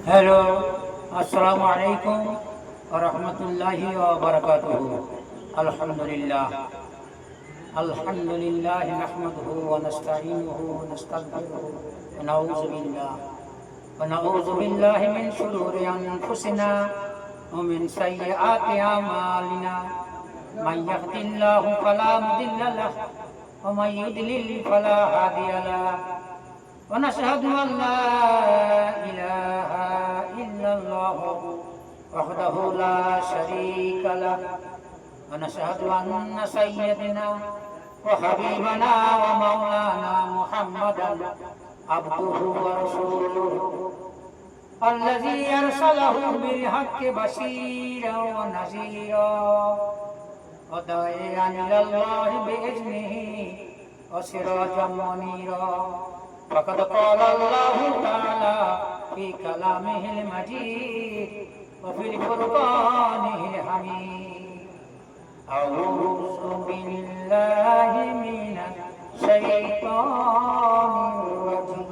Hello अस्सलामु अलैकुम व रहमतुल्लाहि व बरकातुहू। अल्हम्दुलिल्लाह अल्हम्दुलिल्लाह नहमदुहू व नस्तईनुहु व नस्तगफिरुहु व नऊज़ु बिल्लाहि मिन शुरूरि अनफुसिना व मिन सय्यिआति अमालिना। मन यहदिल्लाहु फला मुदिल्ल लहु व मन युद्लिल फला हादिय लहु। ونشهد أن لا إله إلا الله وحده لا شريك له ونشهد أن سيدنا وحبيبنا ومولانا محمدا عبده ورسوله الذي أرسله بالحق بشيرا ونذيرا وداعيا إلى الله بإذنه وسراجا منيرا. فقد قال الله تعالى في كلامه المجيد وفي الفرقانه الحميد: أعوذ بالله من الشيطان الرجيم.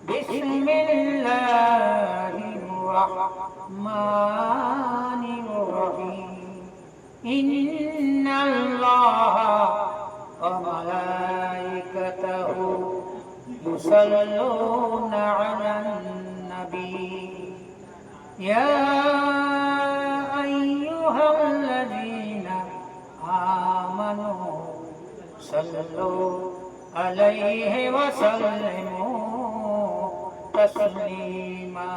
بسم الله الرحمن الرحيم. إن الله وملائكته يصلون على النبي يا أيها الذين آمنوا صلوا عليه وسلموا تسليما.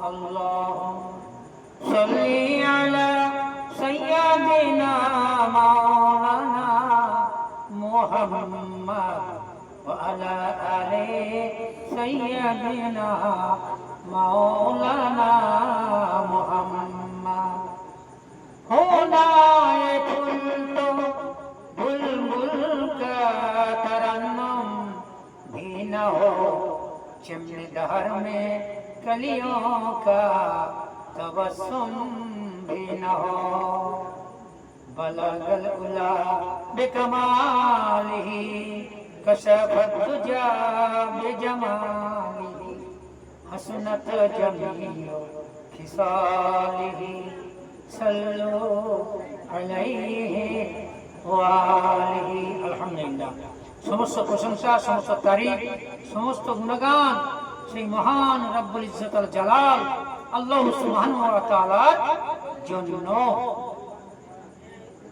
اللهم صل على سيدنا مولانا محمد وعلى آل سيدنا مولانا محمد. खुदाए फूल तो बुलबुल का तरन्नुम भी न हो, चमनदहर में कलियों का तबस्सुम भी न हो. बलगल उला बिकमालिही कशफत दुजा बिजमालिही हसनत जमीओ खिसालिही सल्लु अलैहि व आलिही. अल्हम्दुलिल्लाह, समस्त प्रशंसा, समस्त तारीफ, समस्त गुणगान সেই মহান রব্বুল ইজ্জত আল জালাল আল্লাহ সুবহানাহু ওয়া তাআলার জন্য।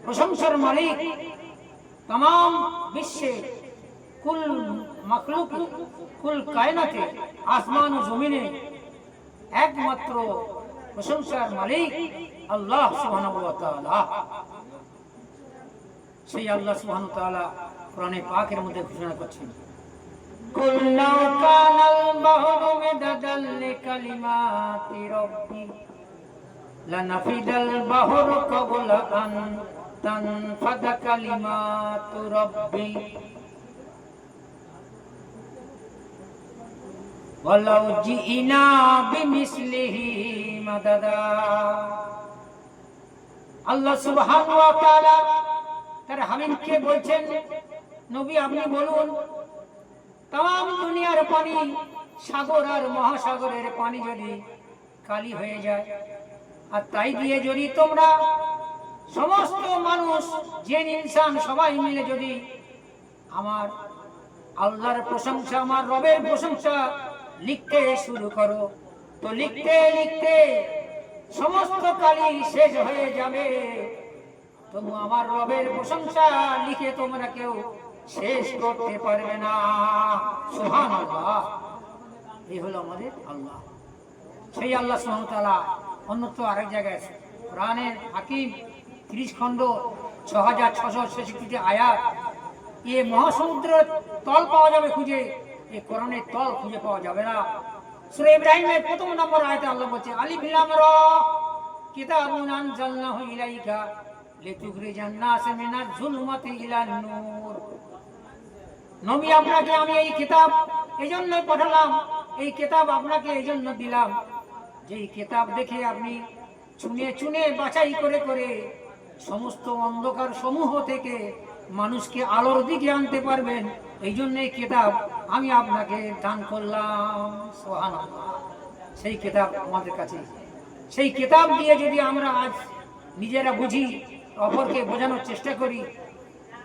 প্রশংসার মালিক तमाम বিশ্বে কুল মাখলুক কুল কায়নাতে আসমান ও জমিনে একমাত্র প্রশংসার মালিক আল্লাহ সুবহানাহু ওয়া তাআলা। সেই আল্লাহ সুবহানাহু ওয়া তাআলা কোরআনে পাকের মধ্যে ঘোষণা করছেন: কুল লাউ কানাল বাহরু মিদাদাল লিকালিমাতি রাব্বি লানাফিদাল বাহরু ক্বাবলা আন তানফাদা কালিমাতু রাব্বি ওয়ালাউ জিইনা বিমিসলিহি মাদাদা। আল্লাহ সুবহানাহু ওয়া তাআলা তার হাবিবকে বলছেন, নবী আপনি বলুন, तमाम দুনিয়ার পানি, সাগর আর মহাসাগরের পানি যদি কালি হয়ে যায়, আর তাই দিয়ে যদি তোমরা সমস্ত মানুষ জিন ইনসান সবাই মিলে যদি আমার আল্লাহর প্রশংসা, আমার রবের প্রশংসা লিখতে শুরু করো, তো লিখতে লিখতে সমস্ত কালি শেষ হয়ে যাবে, তবু আমার রবের প্রশংসা লিখে তোমরা কেউ শেষ করতে পারবে না। সুবহানাল্লাহ। এই হলো আমাদের আল্লাহ। সেই আল্লাহ সুবহানাহু ওয়া তাআলা অন্যত্র আরেক জায়গায় আছে, কোরআনের হাকিম 30 খণ্ড 6666 আয়াত। এ মহাসমুদ্রের তল পাওয়া যাবে খুঁজে, এই কোরআনের তল খুঁজে পাওয়া যাবে না। সূরা ইব্রাহিমের 1 নম্বর আয়াতে আল্লাহ বলছে, আলিফ লাম রা কিতাবুন আনজালনাহু ইলাইকা লিতুখরিজান নাস মিনাজ যুলুমাতি ইলান নূর। নবী আপনাকে আমি এই কিতাব এজন্য পাঠালাম, এই কিতাব আপনাকে এজন্য দিলাম যে এই কিতাব দেখে আপনি চুনে চুনে বাছাই করে করে সমস্ত অন্ধকার সমূহ থেকে মানুষকে আলোর দিকে আনতে পারবেন। এই জন্য এই কিতাব আমি আপনাকে দান করলাম। সুবহানাল্লাহ। সেই কিতাব আমাদের কাছে। সেই কিতাব দিয়ে যদি আমরা আজ নিজেরা বুঝি, অপরকে বোঝানোর চেষ্টা করি,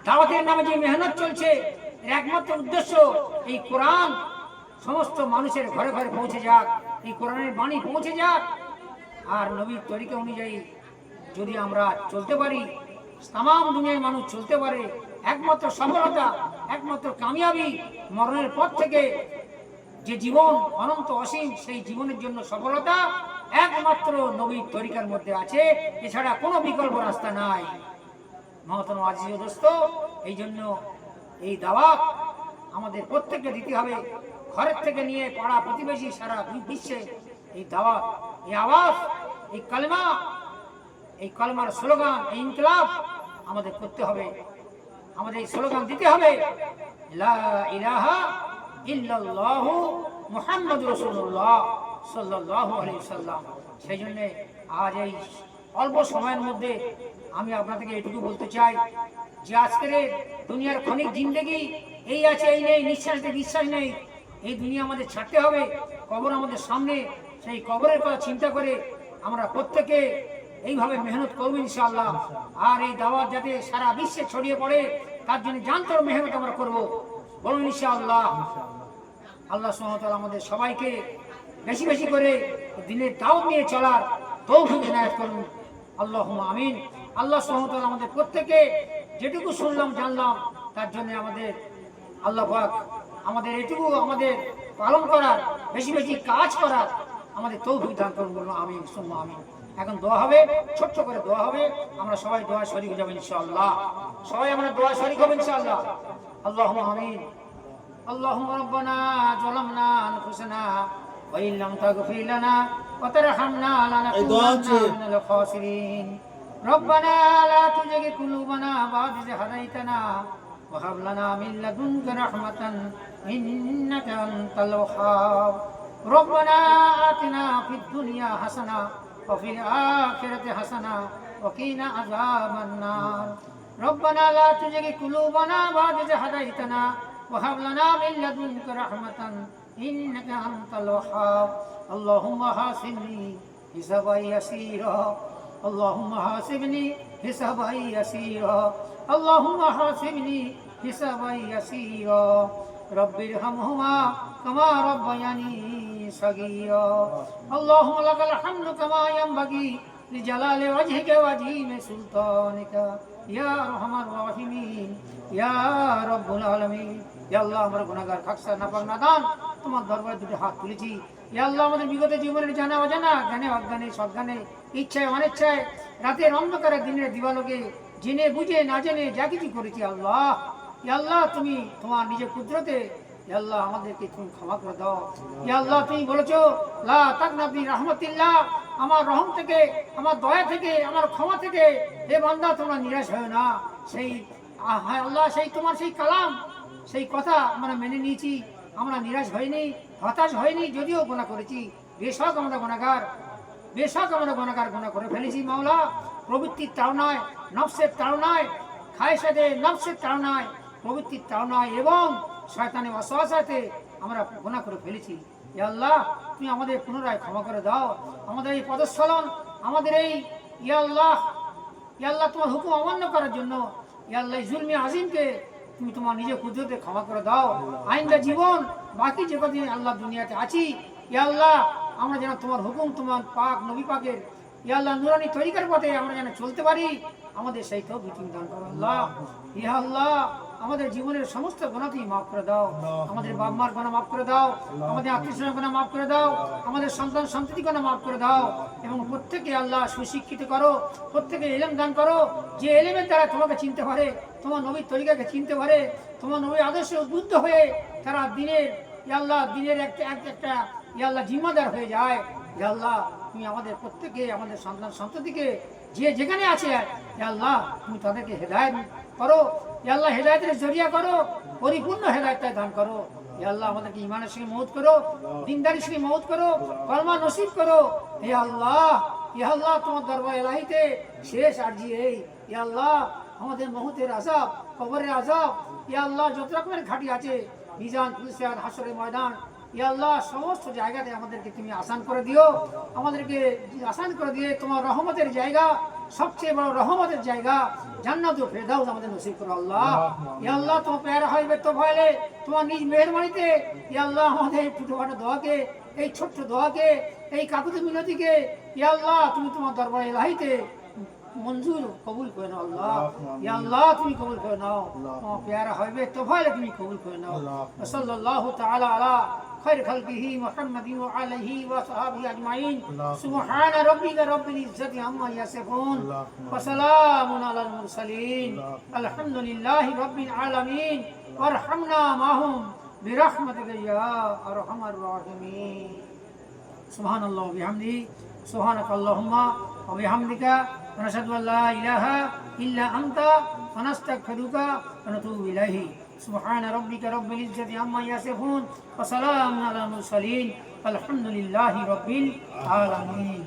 দাওয়াতের নামে যে মেহনত চলছে এর একমাত্র উদ্দেশ্য এই কোরআন সমস্ত মানুষের ঘরে ঘরে পৌঁছে যাক, এই কোরআনের বাণী পৌঁছে যাক। আর নবীর তরিকা অনুযায়ী যদি আমরা চলতে পারি, তাম দুনিয়ার মানুষ চলতে পারে, একমাত্র সফলতা, একমাত্র কামিয়াবি, মরণের পর থেকে যে জীবন অনন্ত অসীম, সেই জীবনের জন্য সফলতা একমাত্র নবীর তরিকার মধ্যে আছে, এছাড়া কোনো বিকল্প রাস্তা নাই। মহতরম আজিজ ও দোস্ত, এই জন্য এই দাওয়াত আমাদের প্রত্যেককে দিতে হবে, ঘরের থেকে নিয়ে পাড়া প্রতিবেশী সারা বিশ্বে এই দাওয়াত, এই আওয়াজ, এই কালেমা, এই কালেমার স্লোগান, এই ইনকিলাব আমাদের করতে হবে। আমাদের এই স্লোগান দিতে হবে, লা ইলাহা ইল্লাল্লাহু মুহাম্মাদুর রাসূলুল্লাহ সাল্লাল্লাহু আলাইহি ওয়াসাল্লাম। সেই জন্য আজ এই অল্প সময়ের মধ্যে আমি আপনাদেরকে এটুকু বলতে চাই যে আজকের দুনিয়ার ক্ষণিক জিন্দেগি এই আছে এই নেই, নিঃশ্বাসে বিশ্বাস নেই। এই দুনিয়া আমাদের ছাড়তে হবে, কবর আমাদের সামনে। সেই কবরের কথা চিন্তা করে আমরা প্রত্যেকে এইভাবে মেহনত করবো ইনশাআল্লাহ। আর এই দাওয়াত যাতে সারা বিশ্বে ছড়িয়ে পড়ে তার জন্য জানতর মেহনত আমরা করবো, বলুন ইনশাআল্লাহ। আল্লাহ সুবহানাহু ওয়া তাআলা আমাদের সবাইকে বেশি বেশি করে দিনের দাওয়াত নিয়ে চলার তৌফিক ইনায়াত করুন, আল্লাহুম্মা আমিন। আল্লাহ সুবহানাহু ওয়া তাআলা আমাদের প্রত্যেকে যেটুকু শুনলাম জানলাম তার জন্য আমাদের আল্লাহ পাক আমাদের এটুকু আমাদের পালন করার, বেশি বেশি কাজ করার আমাদের তৌফিক দান করুন, বলুন আমিন সুম্মা আমিন। এখন দোয়া হবে, ছোট্ট করে দোয়া হবে, আমরা সবাই দোয়া শরীক হয়ে যাবো ইনশাআল্লাহ। সবাই আমরা দোয়া শরীক হব ইনশাআল্লাহ। আল্লাহুম্মা আমিন। আল্লাহুম্মা রাব্বানা যালামনা আনফুসানা ওয়া ইন লাম তাগফির লানা ওয়া তারহামনা লানাকুনান্না মিনাল খাসিরিন। রব্বানা লা তুজিগ কুলুবানা বা'দা ইয হাদাইতানা ওয়া হাব লানা মিন লাদুনকা রাহমাতান ইন্নাকা আনতাল ওয়াহ্হাব। রব্বানা আতিনা ফিদ দুনিয়া হাসানা ওয়া ফিল আখিরাতি হাসানা ওয়া কিনা আযাবান নার। রব্বানা লা তুজিগ কুলুবানা বা'দা ইয হাদাইতানা ওয়া হাব লানা মিন লাদুনকা রাহমাতান ইন্নাকা আনতাল ওয়াহ্হাব। আল্লাহুম্মা হাসিবনি হিসাবান ইয়াসীরা, আল্লাহুম্মা হাসিবনি হিসাবান ইয়াসীরা, আল্লাহুম্মা হাসিবনি হিসাবান ইয়াসীরা। রব্বিরহামহুমা কামা রাব্বায়ানি সাগীরা। আল্লাহুম্মা লাকাল হামদু কামা ইয়ানবাগি লিজালালি ওয়াজহিকা ওয়া আযীমি সুলতানিকা ইয়া আরহামার রাহিমিন ইয়া রাব্বুল আলামিন। ইয়া আল্লাহ, আমরা গুনাহগার, খাকসা, নাপাক, নাদান তোমার দরবারে দুটো হাত তুলেছি। ইয়া আল্লাহ, আমাদের বিগত জীবনের জানা অজানা, জ্ঞানে অজ্ঞানে, সজ্ঞানে, ইচ্ছায় অনিচ্ছায়, রাতের অন্ধকারে দিনের দিবালোকে, জেনে বুঝে না জেনে যা কিছু করেছি আল্লাহ, ইয়া আল্লাহ তুমি তোমার নিজের কুদরতে ইয়া আল্লাহ আমাদেরকে তুমি ক্ষমা করে দাও। ইয়া আল্লাহ, তুমি বলেছো লা তাকনাবি রাহমাতিল্লাহ, আমার রহম থেকে, আমার দয়া থেকে, আমার ক্ষমা থেকে হে বান্দা তোমরা নিরাশ হয় না। সেই আল্লাহ, সেই তোমার সেই কালাম, সেই কথা আমরা মেনে নিয়েছি, আমরা নিরাশ হইনি, হতাশ হয়নি। যদিও গুনাহ করেছি, বেশক আমরা গুনাহগার, বেশক আমরা গুনাহগার, গুনাহ করে ফেলেছি মাওলা। প্রবৃত্তির তাড়নায়, নফসের তাড়নায়, খায়সাতে নফসের তাড়নায়, প্রবৃত্তির তাড়নায় এবং শয়তানের ওয়াসওয়াসাতে আমরা গুনাহ করে ফেলেছি। ইয়া আল্লাহ, তুমি আমাদের পুনরায় ক্ষমা করে দাও। আমাদের এই পদস্খলন, আমাদের এই ইয়া আল্লাহ, ইয়া আল্লাহ তোমার হুকুম অমান্য করার জন্য ইয়া আল্লাহ জুলমে আজিমকে তুমি তোমার নিজের কুদরতে ক্ষমা করে দাও। আইন্দা জীবন বাকি যে কদিন আল্লাহ দুনিয়াতে আছি, ইয়া আল্লাহ আমরা যেন তোমার হুকুম, তোমার পাক নবী পাকের ইয়া আল্লাহ নুরানি তরিকার পথে আমরা যেন চলতে পারি, আমাদের সেই তৌফিক তুমি দান করো আল্লাহ। ইয়া আল্লাহ, আমাদের জীবনের সমস্ত গুনাহ তুমি মাফ করে দাও। আমাদের বাপ মার গুনাহ মাফ করে দাও, আমাদের আত্মীয়স্বজনের গুনাহ মাফ করে দাও, আমাদের সন্তান সন্ততি গুনাহ মাফ করে দাও এবং প্রত্যেকে আল্লাহ সুশিক্ষিত করো, প্রত্যেকে ইলম দান করো, যে ইলমের দ্বারা তোমাকে চিনতে পারে, তোমার নবীর তরিকাকে চিনতে পারে, তোমার নবীর আদর্শে উদ্বুদ্ধ হয়ে তারা দিনের ইয়া আল্লাহ দিনের একটা ইয়া আল্লাহ জিম্মাদার হয়ে যায়। ইয়া আল্লাহ, তুমি আমাদের প্রত্যেকে, আমাদের সন্তান সন্ততিকে যে যেখানে আছে ইয়া আল্লাহ তুমি তাদেরকে হেদায়েত করো। ইয়া আল্লাহ, হেদায়েতের জরিয়া করো, পরিপূর্ণ হেদায়েত দান করো। ইয়া আল্লাহ, আমাদেরকে ঈমানের সঙ্গে মওত করো, দিনদারির সঙ্গে মওত করো, কলমা নসিব করো। ইয়া আল্লাহ, ইয়া আল্লাহ তোমার দরবার ইলাহিতে শেষ আরজি এই, ইয়া আল্লাহ আমাদের মউতের আযাব, কবরের আযাব, ইয়া আল্লাহ যত রকমের ঘাটি আছে, মিজান, পুলিশার, হাসরের ময়দান, ইয়া আল্লাহ সমস্ত জায়গাতে আমাদেরকে তুমি আসান করে দিও, আমাদেরকে আসান করে দিয়ে তোমার রহমতের জায়গা, সবচেয়ে বড় রহমতের জায়গা জান্নাতুল ফেরদাউস আমাদের নসিব করো আল্লাহ। ইয়া আল্লাহ তোমার প্যারা হইবে তো ভয়লে তোমার নিজ মেহেরবানিতে ইয়া আল্লাহ আমাদের এই ছোটখাটো দোয়াকে, এই ছোট্ট দোয়াকে, এই কাকুতি মিনতিকে ইয়া আল্লাহ তুমি তোমার দরবারে ইলাহিতে মঞ্জুর কবুল করে নাও আল্লাহ। ইয়া আল্লাহ তুমি কবুল করে নাও, তোমার প্যারা হইবে তো ভয়লে তুমি কবুল করে নাও। সাল্লাল্লাহু তাআলা আলা خير خلقه محمد وعليه وصحبه أجمعين سبحان ربك رب العزة عما يصفون وسلام على المرسلين الحمد لله رب العالمين وارحمنا معهم برحمتك يا أرحم الراحمين سبحان الله وبحمده سبحانك اللهم وبحمدك ونشهد أن لا إله إلا أنت ونستغفرك ونتوب إليه سبحان ربك رب العزة عما يصفون وسلام على المرسلين الحمد لله رب العالمين